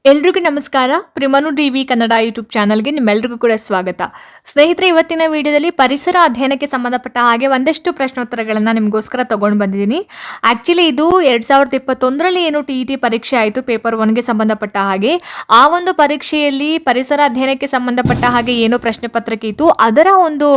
ಎಲ್ರಿಗೂ ನಮಸ್ಕಾರ. ಪ್ರಿಮನು TV Kannada YouTube ಚಾನಲ್ಗೆ ನಿಮ್ಮೆಲ್ರಿಗೂ ಕೂಡ ಸ್ವಾಗತ. ಸ್ನೇಹಿತರೆ, ಇವತ್ತಿನ ವಿಡಿಯೋದಲ್ಲಿ ಪರಿಸರ ಅಧ್ಯಯನಕ್ಕೆ ಸಂಬಂಧಪಟ್ಟ ಹಾಗೆ ಒಂದಷ್ಟು ಪ್ರಶ್ನೋತ್ತರಗಳನ್ನು ನಿಮಗೋಸ್ಕರ ತಗೊಂಡು ಬಂದಿದ್ದೀನಿ. ಆ್ಯಕ್ಚುಲಿ ಇದು 2021ರಲ್ಲಿ ಏನು TET ಪರೀಕ್ಷೆ ಆಯಿತು ಪೇಪರ್ 1ಗೆ ಸಂಬಂಧಪಟ್ಟ ಹಾಗೆ. ಆ ಒಂದು ಪರೀಕ್ಷೆಯಲ್ಲಿ ಪರಿಸರ ಅಧ್ಯಯನಕ್ಕೆ ಸಂಬಂಧಪಟ್ಟ ಹಾಗೆ ಏನು ಪ್ರಶ್ನೆ ಪತ್ರಿಕೆ ಇತ್ತು ಅದರ ಒಂದು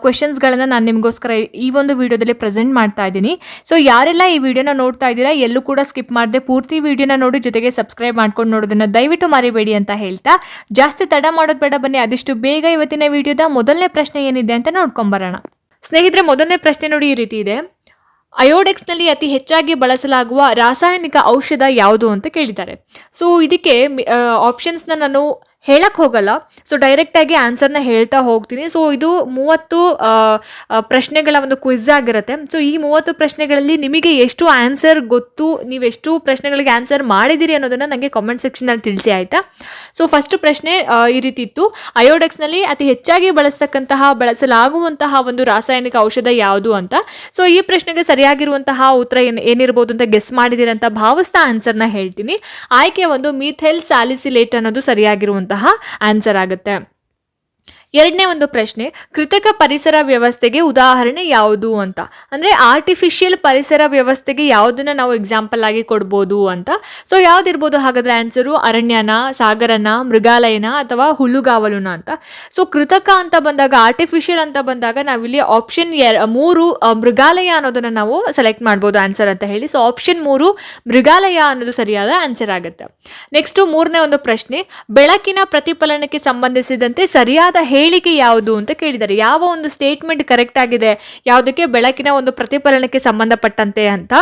ಕ್ವೆಶನ್ಸ್ಗಳನ್ನು ನಾನು ನಿಮಗೋಸ್ಕರ ಈ ಒಂದು ವಿಡಿಯೋದಲ್ಲಿ ಪ್ರೆಸೆಂಟ್ ಮಾಡ್ತಾ ಇದ್ದೀನಿ. ಸೊ ಯಾರೆಲ್ಲ ಈ ವಿಡಿಯೋನ ನೋಡ್ತಾ ಇದ್ದೀರಾ ಎಲ್ಲೂ ಕೂಡ ಸ್ಕಿಪ್ ಮಾಡದೆ ಪೂರ್ತಿ ವಿಡಿಯೋನ ನೋಡಿ, ಜೊತೆಗೆ ಸಬ್ಸ್ಕ್ರೈಬ್ ಮಾಡ್ಕೊಂಡು ನೋಡೋದನ್ನ ದಯವಿಟ್ಟು ಮರಿಬೇಡಿ ಅಂತ ಹೇಳ್ತಾ, ಜಾಸ್ತಿ ತಡ ಮಾಡೋದು ಬೇಡ, ಬನ್ನಿ ಆದಷ್ಟು ಬೇಗ ಇವತ್ತಿನ ವಿಡಿಯೋದ ಮೊದಲನೇ ಪ್ರಶ್ನೆ ಏನಿದೆ ಅಂತ ನೋಡ್ಕೊಂಬರೋಣ. ಸ್ನೇಹಿತರೆ, ಮೊದಲನೇ ಪ್ರಶ್ನೆ ನೋಡಿ ಈ ರೀತಿ ಇದೆ. ಅಯೋಡೆಕ್ಸ್ನಲ್ಲಿ ಅತಿ ಹೆಚ್ಚಾಗಿ ಬಳಸಲಾಗುವ ರಾಸಾಯನಿಕ ಔಷಧ ಯಾವುದು ಅಂತ ಕೇಳಿದ್ದಾರೆ. ಸೊ ಇದಕ್ಕೆ ಆಪ್ಷನ್ಸ್ನ ನಾನು ಹೇಳಕ್ಕೆ ಹೋಗಲ್ಲ, ಸೊ ಡೈರೆಕ್ಟಾಗಿ ಆನ್ಸರ್ನ ಹೇಳ್ತಾ ಹೋಗ್ತೀನಿ. ಸೊ ಇದು 30 ಪ್ರಶ್ನೆಗಳ ಒಂದು ಕ್ವಿಜ್ ಆಗಿರುತ್ತೆ. ಸೊ ಈ 30 ಪ್ರಶ್ನೆಗಳಲ್ಲಿ ನಿಮಗೆ ಎಷ್ಟು ಆನ್ಸರ್ ಗೊತ್ತು, ನೀವೆಷ್ಟು ಪ್ರಶ್ನೆಗಳಿಗೆ ಆನ್ಸರ್ ಮಾಡಿದ್ದೀರಿ ಅನ್ನೋದನ್ನು ನನಗೆ ಕಾಮೆಂಟ್ ಸೆಕ್ಷನಲ್ಲಿ ತಿಳಿಸಿ, ಆಯಿತಾ. ಸೊ ಫಸ್ಟ್ ಪ್ರಶ್ನೆ ಈ ರೀತಿ ಇತ್ತು. ಅಯೋಡೆಕ್ಸ್ನಲ್ಲಿ ಅತಿ ಹೆಚ್ಚಾಗಿ ಬಳಸಲಾಗುವಂತಹ ಒಂದು ರಾಸಾಯನಿಕ ಔಷಧ ಯಾವುದು ಅಂತ. ಸೊ ಈ ಪ್ರಶ್ನೆಗೆ ಸರಿಯಾಗಿರುವಂತಹ ಉತ್ತರ ಏನಿರ್ಬೋದು ಅಂತ ಗೆಸ್ ಮಾಡಿದಿರಂತ ಭಾವಿಸ್ತಾ ಆನ್ಸರ್ನ ಹೇಳ್ತೀನಿ. ಆಯ್ಕೆ ಒಂದು ಮೀಥೈಲ್ ಸ್ಯಾಲಿಸಿಲೇಟ್ ಅನ್ನೋದು ಸರಿಯಾಗಿರುವಂತಹ ಆನ್ಸರ್ ಆಗುತ್ತೆ. ಎರಡನೇ ಒಂದು ಪ್ರಶ್ನೆ, ಕೃತಕ ಪರಿಸರ ವ್ಯವಸ್ಥೆಗೆ ಉದಾಹರಣೆ ಯಾವುದು ಅಂತ. ಅಂದರೆ ಆರ್ಟಿಫಿಷಿಯಲ್ ಪರಿಸರ ವ್ಯವಸ್ಥೆಗೆ ಯಾವುದನ್ನು ನಾವು ಎಕ್ಸಾಂಪಲ್ ಆಗಿ ಕೊಡ್ಬೋದು ಅಂತ. ಸೊ ಯಾವುದಿರ್ಬೋದು ಹಾಗಾದರೆ ಆನ್ಸರು? ಅರಣ್ಯನ, ಸಾಗರನ, ಮೃಗಾಲಯನ ಅಥವಾ ಹುಲ್ಲುಗಾವಲುನ ಅಂತ. ಸೊ ಕೃತಕ ಅಂತ ಬಂದಾಗ, ಆರ್ಟಿಫಿಷಿಯಲ್ ಅಂತ ಬಂದಾಗ ನಾವಿಲ್ಲಿ ಆಪ್ಷನ್ 3 ಮೃಗಾಲಯ ಅನ್ನೋದನ್ನು ನಾವು ಸೆಲೆಕ್ಟ್ ಮಾಡ್ಬೋದು ಆನ್ಸರ್ ಅಂತ ಹೇಳಿ. ಸೊ ಆಪ್ಷನ್ 3 ಮೃಗಾಲಯ ಅನ್ನೋದು ಸರಿಯಾದ ಆನ್ಸರ್ ಆಗುತ್ತೆ. ನೆಕ್ಸ್ಟು ಮೂರನೇ ಒಂದು ಪ್ರಶ್ನೆ, ಬೆಳಕಿನ ಪ್ರತಿಫಲನಕ್ಕೆ ಸಂಬಂಧಿಸಿದಂತೆ ಸರಿಯಾದ ಹೇಳಿಕೆ ಯಾವುದು ಅಂತ ಕೇಳಿದ್ದಾರೆ. ಯಾವ ಒಂದು ಸ್ಟೇಟ್ಮೆಂಟ್ ಕರೆಕ್ಟ್ ಆಗಿದೆ ಯಾವುದಕ್ಕೆ? ಬೆಳಕಿನ ಒಂದು ಪ್ರತಿಫಲನಕ್ಕೆ ಸಂಬಂಧಪಟ್ಟಂತೆ ಅಂತ.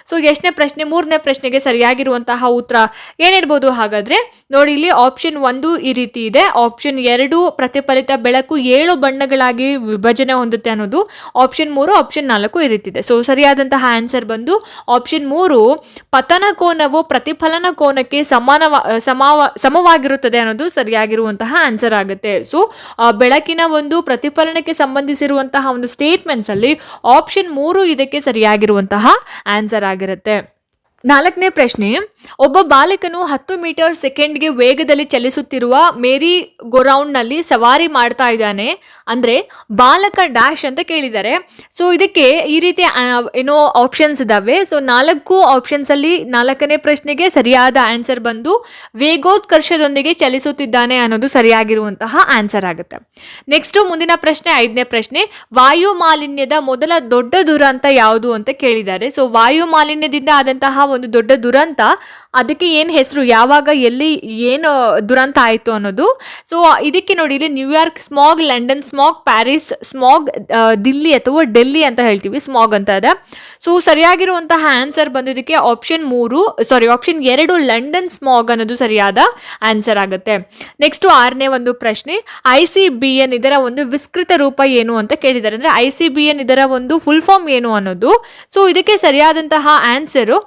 ಸೊ ಎಷ್ಟನೇ ಪ್ರಶ್ನೆ? ಮೂರನೇ ಪ್ರಶ್ನೆಗೆ ಸರಿಯಾಗಿರುವಂತಹ ಉತ್ತರ ಏನಿರ್ಬೋದು ಹಾಗಾದ್ರೆ? ನೋಡಿ, ಇಲ್ಲಿ ಆಪ್ಷನ್ 1 ಈ ರೀತಿ ಇದೆ. ಆಪ್ಷನ್ 2 ಪ್ರತಿಫಲಿತ ಬೆಳಕು 7 ಬಣ್ಣಗಳಾಗಿ ವಿಭಜನೆ ಹೊಂದುತ್ತೆ ಅನ್ನೋದು. ಆಪ್ಷನ್ 3, ಆಪ್ಷನ್ 4 ಈ ರೀತಿ ಇದೆ. ಸೊ ಸರಿಯಾದಂತಹ ಆನ್ಸರ್ ಬಂದು ಆಪ್ಷನ್ 3 ಪತನ ಕೋನವು ಪ್ರತಿಫಲನ ಕೋನಕ್ಕೆ ಸಮವಾಗಿರುತ್ತದೆ ಅನ್ನೋದು ಸರಿಯಾಗಿರುವಂತಹ ಆನ್ಸರ್ ಆಗುತ್ತೆ. ಸೊ ಬೆಳಕಿನ ಒಂದು ಪ್ರತಿಫಲನಕ್ಕೆ ಸಂಬಂಧಿಸಿರುವಂತಹ ಒಂದು ಸ್ಟೇಟ್ಮೆಂಟ್ಸ್ ಅಲ್ಲಿ ಆಪ್ಷನ್ 3 ಇದಕ್ಕೆ ಸರಿಯಾಗಿರುವಂತಹ ಆನ್ಸರ್ ಆಗಿರುತ್ತೆ. ನಾಲ್ಕನೇ ಪ್ರಶ್ನೆ, ಒಬ್ಬ ಬಾಲಕನು 10 ಮೀಟರ್ ಸೆಕೆಂಡ್ಗೆ ವೇಗದಲ್ಲಿ ಚಲಿಸುತ್ತಿರುವ ಮೇರಿ ಗೋರೌಂಡ್ನಲ್ಲಿ ಸವಾರಿ ಮಾಡ್ತಾ ಇದ್ದಾನೆ. ಅಂದರೆ ಬಾಲಕ ಡ್ಯಾಶ್ ಅಂತ ಕೇಳಿದ್ದಾರೆ. ಸೊ ಇದಕ್ಕೆ ಈ ರೀತಿ ಏನೋ ಆಪ್ಷನ್ಸ್ ಇದ್ದಾವೆ. ಸೊ 4 ಆಪ್ಷನ್ಸಲ್ಲಿ 4ನೇ ಪ್ರಶ್ನೆಗೆ ಸರಿಯಾದ ಆನ್ಸರ್ ಬಂದು ವೇಗೋತ್ಕರ್ಷದೊಂದಿಗೆ ಚಲಿಸುತ್ತಿದ್ದಾನೆ ಅನ್ನೋದು ಸರಿಯಾಗಿರುವಂತಹ ಆನ್ಸರ್ ಆಗುತ್ತೆ. ನೆಕ್ಸ್ಟು ಮುಂದಿನ ಪ್ರಶ್ನೆ 5ನೇ ಪ್ರಶ್ನೆ, ವಾಯು ಮಾಲಿನ್ಯದ ಮೊದಲ ದೊಡ್ಡ ದುರಂತ ಯಾವುದು ಅಂತ ಕೇಳಿದ್ದಾರೆ. ಸೊ ವಾಯು ಮಾಲಿನ್ಯದಿಂದ ಆದಂತಹ ಒಂದು ದೊಡ್ಡ ದುರಂತ, ಅದಕ್ಕೆ ಏನು ಹೆಸರು, ಯಾವಾಗ, ಎಲ್ಲಿ, ಏನು ದುರಂತ ಆಯಿತು ಅನ್ನೋದು. ಸೊ ಇದಕ್ಕೆ ನೋಡಿ, ಇಲ್ಲಿ New York smog, London smog, Paris smog, Delhi ಅಥವಾ ಡೆಲ್ಲಿ ಅಂತ ಹೇಳ್ತೀವಿ, ಸ್ಮಾಗ್ ಅಂತ ಇದೆ. ಸೊ ಸರಿಯಾಗಿರುವಂತಹ ಆನ್ಸರ್ ಬಂದಿದ್ದಕ್ಕೆ ಆಪ್ಷನ್ 2 ಲಂಡನ್ ಸ್ಮಾಗ್ ಅನ್ನೋದು ಸರಿಯಾದ ಆನ್ಸರ್ ಆಗುತ್ತೆ. ನೆಕ್ಸ್ಟ್ 6ನೇ ಒಂದು ಪ್ರಶ್ನೆ, ICBN ಇದರ ಒಂದು ವಿಸ್ತೃತ ರೂಪ ಏನು ಅಂತ ಕೇಳಿದ್ದಾರೆ. ಅಂದರೆ ICBN ಇದರ ಒಂದು ಫುಲ್ ಫಾರ್ಮ್ ಏನು ಅನ್ನೋದು. ಸೊ ಇದಕ್ಕೆ ಸರಿಯಾದಂತಹ ಆನ್ಸರು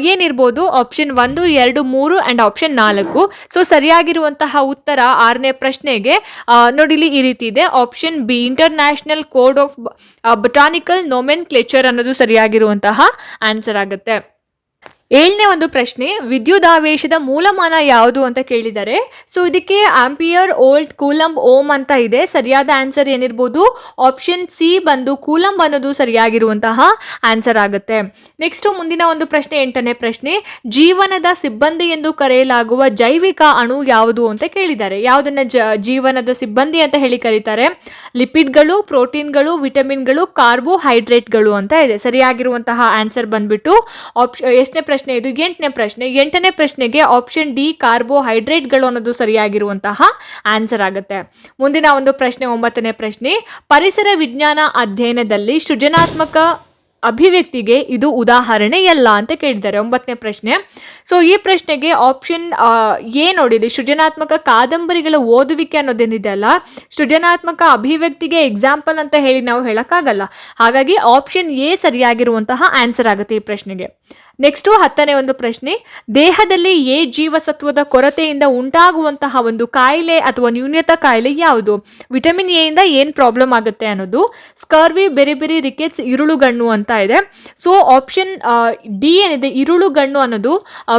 ಏನಿರ್ಬೋದು? Option 1, 2, 3 and option 4. ಸೊ ಸರಿಯಾಗಿರುವಂತಹ ಉತ್ತರ 6ನೇ ಪ್ರಶ್ನೆಗೆ ನೋಡಿ ಇಲ್ಲಿ ಈ ರೀತಿ ಇದೆ. Option B international code of botanical nomenclature ಅನ್ನೋದು ಸರಿಯಾಗಿರುವಂತಹ ಆನ್ಸರ್ ಆಗುತ್ತೆ. 7ನೇ ಒಂದು ಪ್ರಶ್ನೆ, ವಿದ್ಯುದಾವೇಶದ ಮೂಲಮಾನ ಯಾವುದು ಅಂತ ಕೇಳಿದ್ದಾರೆ. ಸೊ ಇದಕ್ಕೆ ಆಂಪಿಯರ್, ವೋಲ್ಟ್, ಕೂಲಂಬ್, ಓಮ್ ಅಂತ ಇದೆ. ಸರಿಯಾದ ಆನ್ಸರ್ ಏನಿರ್ಬೋದು? ಆಪ್ಷನ್ ಸಿ ಬಂದು ಕೂಲಂಬ್ ಅನ್ನೋದು ಸರಿಯಾಗಿರುವಂತಹ ಆನ್ಸರ್ ಆಗುತ್ತೆ. ನೆಕ್ಸ್ಟ್ ಮುಂದಿನ ಒಂದು ಪ್ರಶ್ನೆ 8ನೇ ಪ್ರಶ್ನೆ, ಜೀವನದ ಸಿಬ್ಬಂದಿ ಎಂದು ಕರೆಯಲಾಗುವ ಜೈವಿಕ ಅಣು ಯಾವುದು ಅಂತ ಕೇಳಿದ್ದಾರೆ. ಯಾವುದನ್ನ ಜೀವನದ ಸಿಬ್ಬಂದಿ ಅಂತ ಹೇಳಿ ಕರೀತಾರೆ? ಲಿಪಿಡ್ಗಳು, ಪ್ರೋಟೀನ್ಗಳು, ವಿಟಮಿನ್ಗಳು, ಕಾರ್ಬೋಹೈಡ್ರೇಟ್ಗಳು ಅಂತ ಇದೆ. ಸರಿಯಾಗಿರುವಂತಹ ಆನ್ಸರ್ ಬಂದ್ಬಿಟ್ಟು ಎಷ್ಟನೇ ಪ್ರಶ್ನೆ ಇದು? 8ನೇ ಪ್ರಶ್ನೆ. 8ನೇ ಪ್ರಶ್ನೆಗೆ ಆಪ್ಷನ್ ಡಿ ಕಾರ್ಬೋಹೈಡ್ರೇಟ್ಗಳು ಅನ್ನೋದು ಸರಿಯಾಗಿರುವಂತಹ ಆನ್ಸರ್ ಆಗುತ್ತೆ. ಮುಂದಿನ ಒಂದು ಪ್ರಶ್ನೆ 9ನೇ ಪ್ರಶ್ನೆ, ಪರಿಸರ ವಿಜ್ಞಾನ ಅಧ್ಯಯನದಲ್ಲಿ ಸೃಜನಾತ್ಮಕ ಅಭಿವ್ಯಕ್ತಿಗೆ ಇದು ಉದಾಹರಣೆ ಎಲ್ಲ ಅಂತ ಕೇಳಿದ್ದಾರೆ. 9ನೇ ಪ್ರಶ್ನೆ. ಸೊ ಈ ಪ್ರಶ್ನೆಗೆ ಆಪ್ಷನ್ ಎ ನೋಡಿರಿ, ಸೃಜನಾತ್ಮಕ ಕಾದಂಬರಿಗಳ ಓದುವಿಕೆ ಅನ್ನೋದೇನಿದೆ ಅಲ್ಲ, ಸೃಜನಾತ್ಮಕ ಅಭಿವ್ಯಕ್ತಿಗೆ ಎಕ್ಸಾಂಪಲ್ ಅಂತ ಹೇಳಿ ನಾವು ಹೇಳಕ್ಕಾಗಲ್ಲ. ಹಾಗಾಗಿ ಆಪ್ಷನ್ ಎ ಸರಿಯಾಗಿರುವಂತಹ ಆನ್ಸರ್ ಆಗುತ್ತೆ ಈ ಪ್ರಶ್ನೆಗೆ. ನೆಕ್ಸ್ಟು 10ನೇ ಒಂದು ಪ್ರಶ್ನೆ, ದೇಹದಲ್ಲಿ ಎ ಜೀವಸತ್ವದ ಕೊರತೆಯಿಂದ ಉಂಟಾಗುವಂತಹ ಒಂದು ಕಾಯಿಲೆ ಅಥವಾ ನ್ಯೂನತಾ ಕಾಯಿಲೆ ಯಾವುದು? ವಿಟಮಿನ್ ಎ ಇಂದ ಏನು ಪ್ರಾಬ್ಲಮ್ ಆಗುತ್ತೆ ಅನ್ನೋದು. ಸ್ಕರ್ವಿ, ಬೆರಿ ರಿಕೆಟ್ಸ್, ಇರುಳುಗಣ್ಣು ಅಂತ ಇದೆ. ಸೊ ಆಪ್ಷನ್ ಡಿ ಏನಿದೆ, ಇರುಳುಗಣ್ಣು ಅನ್ನೋದು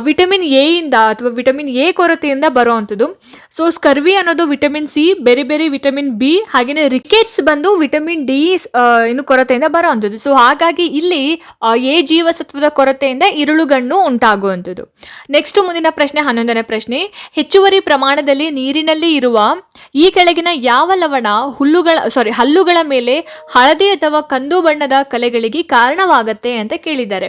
ವಿಟಮಿನ್ ಎ ಇಂದ ಅಥವಾ ವಿಟಮಿನ್ ಎ ಕೊರತೆಯಿಂದ ಬರುವಂಥದ್ದು. ಸೊ ಸ್ಕರ್ವಿ ಅನ್ನೋದು vitamin C, berry vitamin B, ಹಾಗೆಯೇ ರಿಕೆಟ್ಸ್ ಬಂದು ವಿಟಮಿನ್ ಡಿ ಇನ್ನು ಕೊರತೆಯಿಂದ ಬರುವಂಥದ್ದು. ಸೊ ಹಾಗಾಗಿ ಇಲ್ಲಿ ಎ ಜೀವಸತ್ವದ ಕೊರತೆಯಿಂದ ಇರುಳುಗಣ್ಣು ಉಂಟಾಗುವಂಥದ್ದು. ನೆಕ್ಸ್ಟ್ ಮುಂದಿನ ಪ್ರಶ್ನೆ 11ನೇ ಪ್ರಶ್ನೆ, ಹೆಚ್ಚುವರಿ ಪ್ರಮಾಣದಲ್ಲಿ ನೀರಿನಲ್ಲಿ ಇರುವ ಈ ಕೆಳಗಿನ ಯಾವ ಲವಣ ಹಲ್ಲುಗಳ ಮೇಲೆ ಹಳದಿ ಅಥವಾ ಕಂದು ಬಣ್ಣದ ಕಲೆಗಳಿಗೆ ಕಾರಣವಾಗತ್ತೆ ಅಂತ ಕೇಳಿದ್ದಾರೆ.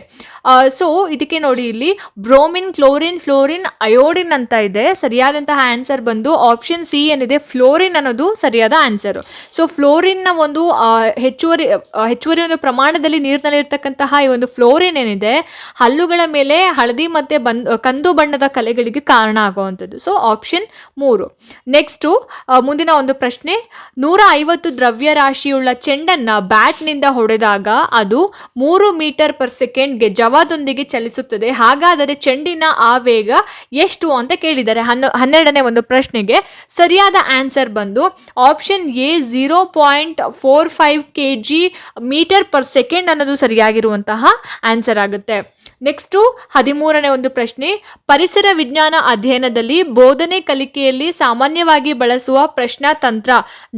ಸೊ ಇದಕ್ಕೆ ನೋಡಿ, ಇಲ್ಲಿ ಬ್ರೋಮಿನ್, ಕ್ಲೋರಿನ್, ಫ್ಲೋರಿನ್, ಅಯೋಡಿನ್ ಅಂತ ಇದೆ. ಸರಿಯಾದಂತಹ ಆನ್ಸರ್ ಬಂದು ಆಪ್ಷನ್ ಸಿ ಏನಿದೆ, ಫ್ಲೋರಿನ್ ಅನ್ನೋದು ಸರಿಯಾದ ಆನ್ಸರ್. ಸೊ ಫ್ಲೋರಿನ್ ನ ಒಂದು ಹೆಚ್ಚುವರಿ ಒಂದು ಪ್ರಮಾಣದಲ್ಲಿ ನೀರಿನಲ್ಲಿ ಇರ್ತಕ್ಕಂತಹ ಈ ಒಂದು ಫ್ಲೋರಿನ್ ಏನಿದೆ, ಹಲ್ಲುಗಳ ಮೇಲೆ ಹಳದಿ ಮತ್ತೆ ಕಂದು ಬಣ್ಣದ ಕಲೆಗಳಿಗೆ ಕಾರಣ ಆಗುವಂಥದ್ದು. So option 3. ನೆಕ್ಸ್ಟು ಮುಂದಿನ ಒಂದು ಪ್ರಶ್ನೆ, 150 ದ್ರವ್ಯರಾಶಿಯುಳ್ಳ ಚೆಂಡನ್ನ ಬ್ಯಾಟ್ನಿಂದ ಹೊಡೆದಾಗ ಅದು 3 ಮೀಟರ್ ಪರ್ ಸೆಕೆಂಡ್ಗೆ ಜವದೊಂದಿಗೆ ಚಲಿಸುತ್ತದೆ. ಹಾಗಾದರೆ ಚೆಂಡಿನ ಆವೇಗ ಎಷ್ಟು ಅಂತ ಕೇಳಿದ್ದಾರೆ. 12ನೇ ಒಂದು ಪ್ರಶ್ನೆಗೆ ಸರಿಯಾದ ಆನ್ಸರ್ ಬಂದು option A 0.45 kg metre per second ಅನ್ನೋದು ಸರಿಯಾಗಿರುವಂತಹ ಆನ್ಸರ್ ಆಗುತ್ತೆ. ನೆಕ್ಸ್ಟು 13ನೇ ಒಂದು ಪ್ರಶ್ನೆ, ಪರಿಸರ ವಿಜ್ಞಾನ ಅಧ್ಯಯನದಲ್ಲಿ ಬೋಧನೆ ಕಲಿಕೆಯಲ್ಲಿ ಸಾಮಾನ್ಯವಾಗಿ ಬಳಸುವ ಪ್ರಶ್ನಾ ತಂತ್ರ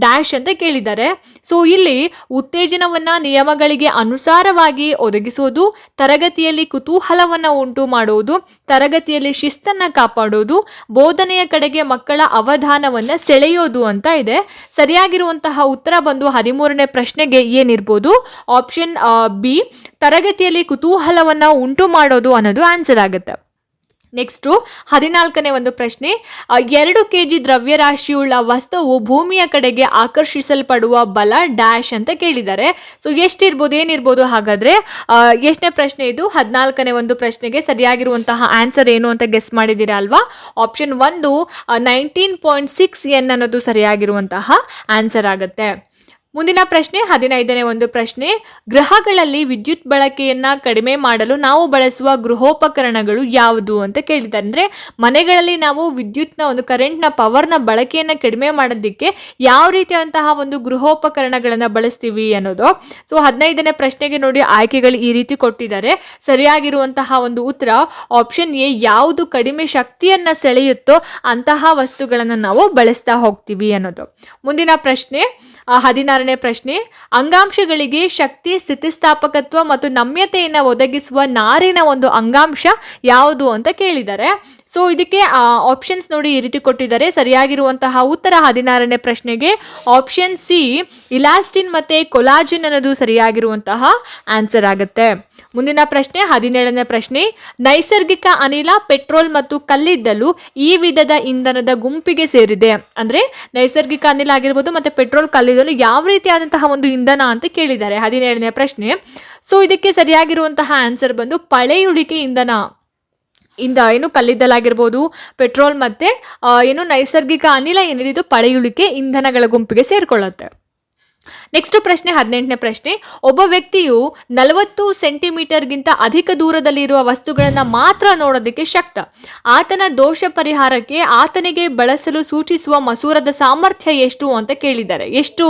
ಡ್ಯಾಶ್ ಅಂತ ಕೇಳಿದ್ದಾರೆ. ಸೊ ಇಲ್ಲಿ ಉತ್ತೇಜನವನ್ನ ನಿಯಮಗಳಿಗೆ ಅನುಸಾರವಾಗಿ ಒದಗಿಸುವುದು, ತರಗತಿಯಲ್ಲಿ ಕುತೂಹಲವನ್ನ ಉಂಟು ಮಾಡುವುದು, ತರಗತಿಯಲ್ಲಿ ಶಿಸ್ತನ್ನ ಕಾಪಾಡುವುದು, ಬೋಧನೆಯ ಕಡೆಗೆ ಮಕ್ಕಳ ಅವಧಾನವನ್ನ ಸೆಳೆಯೋದು ಅಂತ ಇದೆ. ಸರಿಯಾಗಿರುವಂತಹ ಉತ್ತರ ಬಂದು 13ನೇ ಪ್ರಶ್ನೆಗೆ ಏನಿರ್ಬೋದು, ಆಪ್ಷನ್ ಬಿ, ತರಗತಿಯಲ್ಲಿ ಕುತೂಹಲವನ್ನ ಉಂಟು ಮಾಡೋದು ಅನ್ನೋದು ಆನ್ಸರ್ ಆಗುತ್ತೆ. ನೆಕ್ಸ್ಟು 14ನೇ ಒಂದು ಪ್ರಶ್ನೆ, 2 kg ದ್ರವ್ಯರಾಶಿಯುಳ್ಳ ವಸ್ತುವು ಭೂಮಿಯ ಕಡೆಗೆ ಆಕರ್ಷಿಸಲ್ಪಡುವ ಬಲ ಡ್ಯಾಶ್ ಅಂತ ಕೇಳಿದ್ದಾರೆ. ಸೊ ಎಷ್ಟಿರ್ಬೋದು, ಏನಿರ್ಬೋದು ಹಾಗಾದ್ರೆ? ಎಷ್ಟನೇ ಪ್ರಶ್ನೆ ಇದು? 14ನೇ ಒಂದು ಪ್ರಶ್ನೆಗೆ ಸರಿಯಾಗಿರುವಂತಹ ಆನ್ಸರ್ ಏನು ಅಂತ ಗೆಸ್ ಮಾಡಿದ್ದೀರಾ ಅಲ್ವಾ? ಆಪ್ಷನ್ 1 19.6 n ಅನ್ನೋದು ಸರಿಯಾಗಿರುವಂತಹ ಆನ್ಸರ್ ಆಗುತ್ತೆ. ಮುಂದಿನ ಪ್ರಶ್ನೆ 15ನೇ ಒಂದು ಪ್ರಶ್ನೆ, ಗೃಹಗಳಲ್ಲಿ ವಿದ್ಯುತ್ ಬಳಕೆಯನ್ನ ಕಡಿಮೆ ಮಾಡಲು ನಾವು ಬಳಸುವ ಗೃಹೋಪಕರಣಗಳು ಯಾವುದು ಅಂತ ಕೇಳಿದ್ದಾರೆ. ಅಂದ್ರೆ ಮನೆಗಳಲ್ಲಿ ನಾವು ವಿದ್ಯುತ್ನ ಒಂದು ಕರೆಂಟ್ನ ಪವರ್ನ ಬಳಕೆಯನ್ನ ಕಡಿಮೆ ಮಾಡೋದಕ್ಕೆ ಯಾವ ರೀತಿಯಾದಂತಹ ಒಂದು ಗೃಹೋಪಕರಣಗಳನ್ನ ಬಳಸ್ತೀವಿ ಅನ್ನೋದು. ಸೊ 15ನೇ ಪ್ರಶ್ನೆಗೆ ನೋಡಿ, ಆಯ್ಕೆಗಳು ಈ ರೀತಿ ಕೊಟ್ಟಿದ್ದಾರೆ. ಸರಿಯಾಗಿರುವಂತಹ ಒಂದು ಉತ್ತರ ಆಪ್ಷನ್ ಎ, ಯಾವುದು ಕಡಿಮೆ ಶಕ್ತಿಯನ್ನ ಸೆಳೆಯುತ್ತೋ ಅಂತಹ ವಸ್ತುಗಳನ್ನು ನಾವು ಬಳಸ್ತಾ ಹೋಗ್ತೀವಿ ಅನ್ನೋದು. ಮುಂದಿನ ಪ್ರಶ್ನೆ 16ನೇ ಪ್ರಶ್ನೆ, ಅಂಗಾಂಶಗಳಿಗೆ ಶಕ್ತಿ, ಸ್ಥಿತಿಸ್ಥಾಪಕತ್ವ ಮತ್ತು ನಮ್ಯತೆಯನ್ನು ಒದಗಿಸುವ ನಾರಿನ ಒಂದು ಅಂಗಾಂಶ ಯಾವುದು ಅಂತ ಕೇಳಿದ್ದಾರೆ. ಸೊ ಇದಕ್ಕೆ ಆಪ್ಷನ್ಸ್ ನೋಡಿ ಈ ರೀತಿ ಕೊಟ್ಟಿದ್ದಾರೆ. ಸರಿಯಾಗಿರುವಂತಹ ಉತ್ತರ 16ನೇ ಪ್ರಶ್ನೆಗೆ ಆಪ್ಷನ್ ಸಿ, ಇಲಾಸ್ಟಿನ್ ಮತ್ತೆ ಕೊಲಾಜಿನ್ ಅನ್ನೋದು ಸರಿಯಾಗಿರುವಂತಹ ಆನ್ಸರ್ ಆಗುತ್ತೆ. ಮುಂದಿನ ಪ್ರಶ್ನೆ 17ನೇ ಪ್ರಶ್ನೆ, ನೈಸರ್ಗಿಕ ಅನಿಲ, ಪೆಟ್ರೋಲ್ ಮತ್ತು ಕಲ್ಲಿದ್ದಲು ಈ ವಿಧದ ಇಂಧನದ ಗುಂಪಿಗೆ ಸೇರಿದೆ. ಅಂದ್ರೆ ನೈಸರ್ಗಿಕ ಅನಿಲ ಆಗಿರ್ಬೋದು ಮತ್ತೆ ಪೆಟ್ರೋಲ್, ಕಲ್ಲಿದ್ದಲು ಯಾವ ರೀತಿಯಾದಂತಹ ಒಂದು ಇಂಧನ ಅಂತ ಕೇಳಿದ್ದಾರೆ 17ನೇ ಪ್ರಶ್ನೆ. ಸೊ ಇದಕ್ಕೆ ಸರಿಯಾಗಿರುವಂತಹ ಆನ್ಸರ್ ಬಂದು ಪಳೆಯುಳಿಕೆ ಇಂಧನ ಏನು ಕಲ್ಲಿದ್ದಲಾಗಿರ್ಬೋದು, ಪೆಟ್ರೋಲ್ ಮತ್ತೆ ಏನು ನೈಸರ್ಗಿಕ ಅನಿಲ ಏನಿದೆ ಇದು ಪಳೆಯುಳಿಕೆ ಇಂಧನಗಳ ಗುಂಪಿಗೆ ಸೇರ್ಕೊಳ್ಳುತ್ತೆ. ನೆಕ್ಸ್ಟ್ ಪ್ರಶ್ನೆ 18ನೇ ಪ್ರಶ್ನೆ, ಒಬ್ಬ ವ್ಯಕ್ತಿಯು 40 ಸೆಂಟಿಮೀಟರ್ಗಿಂತ ಅಧಿಕ ದೂರದಲ್ಲಿರುವ ವಸ್ತುಗಳನ್ನು ಮಾತ್ರ ನೋಡೋದಕ್ಕೆ ಶಕ್ತ. ಆತನ ದೋಷ ಪರಿಹಾರಕ್ಕೆ ಆತನಿಗೆ ಬಳಸಲು ಸೂಚಿಸುವ ಮಸೂರದ ಸಾಮರ್ಥ್ಯ ಎಷ್ಟು ಅಂತ ಕೇಳಿದ್ದಾರೆ. ಎಷ್ಟು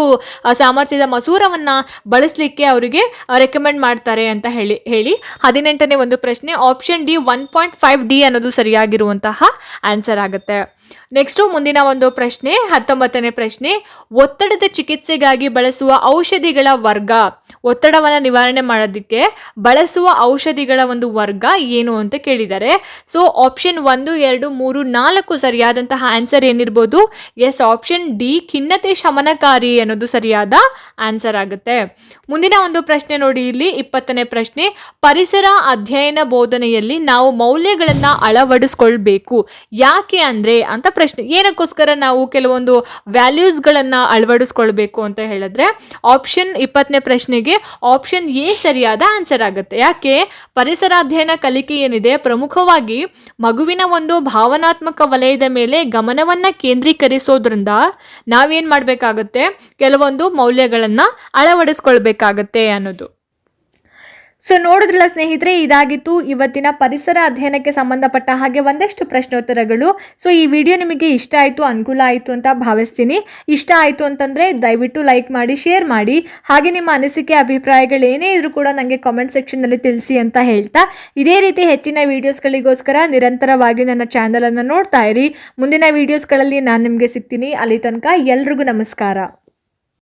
ಸಾಮರ್ಥ್ಯದ ಮಸೂರವನ್ನ ಬಳಸಲಿಕ್ಕೆ ಅವರಿಗೆ ರೆಕಮೆಂಡ್ ಮಾಡ್ತಾರೆ ಅಂತ ಹೇಳಿ 18ನೇ ಒಂದು ಪ್ರಶ್ನೆ ಆಪ್ಷನ್ ಡಿ 1.5 D ಅನ್ನೋದು ಸರಿಯಾಗಿರುವಂತಹ ಆನ್ಸರ್ ಆಗುತ್ತೆ. ನೆಕ್ಸ್ಟ್ ಮುಂದಿನ ಒಂದು ಪ್ರಶ್ನೆ 19ನೇ ಪ್ರಶ್ನೆ, ಒತ್ತಡದ ಚಿಕಿತ್ಸೆಗಾಗಿ ಬಳಸುವ ಔಷಧಿಗಳ ವರ್ಗ, ಒತ್ತಡವನ್ನು ನಿವಾರಣೆ ಮಾಡೋದಕ್ಕೆ ಬಳಸುವ ಔಷಧಿಗಳ ಒಂದು ವರ್ಗ ಏನು ಅಂತ ಕೇಳಿದ್ದಾರೆ. ಸೊ ಆಪ್ಷನ್ 1, 2, 3, 4 ಸರಿಯಾದಂತಹ ಆನ್ಸರ್ ಏನಿರ್ಬೋದು? ಎಸ್, ಆಪ್ಷನ್ ಡಿ ಖಿನ್ನತೆ ಶಮನಕಾರಿ ಅನ್ನೋದು ಸರಿಯಾದ ಆನ್ಸರ್ ಆಗುತ್ತೆ. ಮುಂದಿನ ಒಂದು ಪ್ರಶ್ನೆ ನೋಡಿ, ಇಲ್ಲಿ 20ನೇ ಪ್ರಶ್ನೆ, ಪರಿಸರ ಅಧ್ಯಯನ ಬೋಧನೆಯಲ್ಲಿ ನಾವು ಮೌಲ್ಯಗಳನ್ನ ಅಳವಡಿಸ್ಕೊಳ್ಬೇಕು, ಯಾಕೆ ಅಂದ್ರೆ ಅಂತ ಪ್ರಶ್ನೆ. ಏನಕ್ಕೋಸ್ಕರ ನಾವು ಕೆಲವೊಂದು ವ್ಯಾಲ್ಯೂಸ್ಗಳನ್ನ ಅಳವಡಿಸ್ಕೊಳ್ಬೇಕು ಅಂತ ಹೇಳಿದ್ರೆ ಆಪ್ಷನ್ 20ನೇ ಪ್ರಶ್ನೆಗೆ ಆಪ್ಷನ್ ಎ ಸರಿಯಾದ ಆನ್ಸರ್ ಆಗುತ್ತೆ. ಯಾಕೆ? ಪರಿಸರ ಅಧ್ಯಯನ ಕಲಿಕೆ ಏನಿದೆ ಪ್ರಮುಖವಾಗಿ ಮಗುವಿನ ಒಂದು ಭಾವನಾತ್ಮಕ ವಲಯದ ಮೇಲೆ ಗಮನವನ್ನ ಕೇಂದ್ರೀಕರಿಸೋದ್ರಿಂದ ನಾವೇನ್ ಮಾಡ್ಬೇಕಾಗತ್ತೆ, ಕೆಲವೊಂದು ಮೌಲ್ಯಗಳನ್ನ ಅಳವಡಿಸ್ಕೊಳ್ಬೇಕಾಗತ್ತೆ ಅನ್ನೋದು. ಸೊ ನೋಡಿದ್ರಲ್ಲ ಸ್ನೇಹಿತರೆ, ಇದಾಗಿತ್ತು ಇವತ್ತಿನ ಪರಿಸರ ಅಧ್ಯಯನಕ್ಕೆ ಸಂಬಂಧಪಟ್ಟ ಹಾಗೆ ಒಂದಷ್ಟು ಪ್ರಶ್ನೋತ್ತರಗಳು. ಸೊ ಈ ವಿಡಿಯೋ ನಿಮಗೆ ಇಷ್ಟ ಆಯಿತು, ಅನುಕೂಲ ಆಯಿತು ಅಂತ ಭಾವಿಸ್ತೀನಿ. ಇಷ್ಟ ಆಯಿತು ಅಂತಂದರೆ ದಯವಿಟ್ಟು ಲೈಕ್ ಮಾಡಿ, ಶೇರ್ ಮಾಡಿ, ಹಾಗೆ ನಿಮ್ಮ ಅನಿಸಿಕೆ ಅಭಿಪ್ರಾಯಗಳು ಏನೇ ಇದ್ರೂ ಕೂಡ ನನಗೆ ಕಾಮೆಂಟ್ ಸೆಕ್ಷನ್ನಲ್ಲಿ ತಿಳಿಸಿ ಅಂತ ಹೇಳ್ತಾ, ಇದೇ ರೀತಿ ಹೆಚ್ಚಿನ ವೀಡಿಯೋಸ್ಗಳಿಗೋಸ್ಕರ ನಿರಂತರವಾಗಿ ನನ್ನ ಚಾನಲನ್ನು ನೋಡ್ತಾ ಇರಿ. ಮುಂದಿನ ವೀಡಿಯೋಸ್ಗಳಲ್ಲಿ ನಾನು ನಿಮಗೆ ಸಿಗ್ತೀನಿ. ಅಲ್ಲಿ ತನಕ ಎಲ್ರಿಗೂ ನಮಸ್ಕಾರ.